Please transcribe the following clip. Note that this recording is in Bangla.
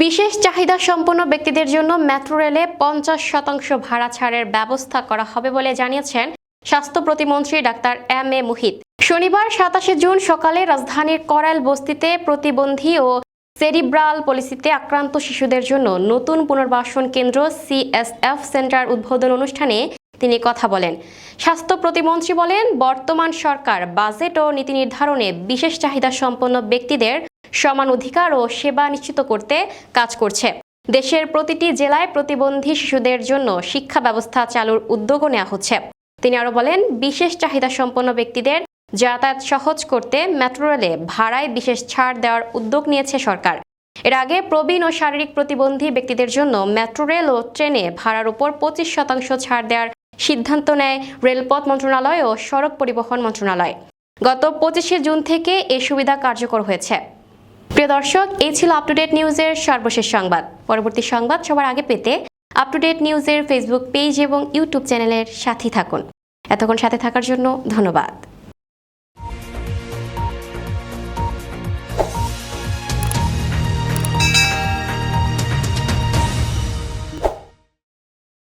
বিশেষ চাহিদা সম্পন্ন ব্যক্তিদের জন্য মেট্রো রেলে 50% ভাড়া ছাড়ের ব্যবস্থা করা হবে বলে জানিয়েছেন স্বাস্থ্য প্রতিমন্ত্রী ডাক্তার এম এ মুহিত। শনিবার 27 জুন সকালে রাজধানীর করাইল বস্তিতে প্রতিবন্ধী ও সেরিব্রাল পলিসিতে আক্রান্ত শিশুদের জন্য নতুন পুনর্বাসন কেন্দ্র CSF সেন্টার উদ্বোধন অনুষ্ঠানে তিনি কথা বলেন। স্বাস্থ্য প্রতিমন্ত্রী বলেন, বর্তমান সরকার বাজেট ও নীতি নির্ধারণে বিশেষ চাহিদা সম্পন্ন ব্যক্তিদের সমান অধিকার ও সেবা নিশ্চিত করতে কাজ করছে। দেশের প্রতিটি জেলায় প্রতিবন্ধী শিশুদের জন্য শিক্ষা ব্যবস্থা চালুর উদ্যোগও নেওয়া হচ্ছে। তিনি আরো বলেন, বিশেষ চাহিদা সম্পন্ন ব্যক্তিদের যাতায়াত সহজ করতে মেট্রো রেলে ভাড়ায় বিশেষ ছাড় দেওয়ার উদ্যোগ নিয়েছে সরকার। এর আগে প্রবীণ ও শারীরিক প্রতিবন্ধী ব্যক্তিদের জন্য মেট্রো রেল ও ট্রেনে ভাড়ার উপর 25% ছাড় দেওয়ার সিদ্ধান্ত নেয় রেলপথ মন্ত্রণালয় ও সড়ক পরিবহন মন্ত্রণালয়। গত 25 জুন থেকে এই সুবিধা কার্যকর হয়েছে। প্রিয় দর্শক, এই ছিল আপ টু ডেট নিউজের সর্বশেষ সংবাদ। পরবর্তী সংবাদ সবার আগে পেতে আপ টু ডেট নিউজের ফেসবুক পেজ এবং ইউটিউব চ্যানেলের সাথে থাকুন। এতক্ষণ সাথে থাকার জন্য ধন্যবাদ।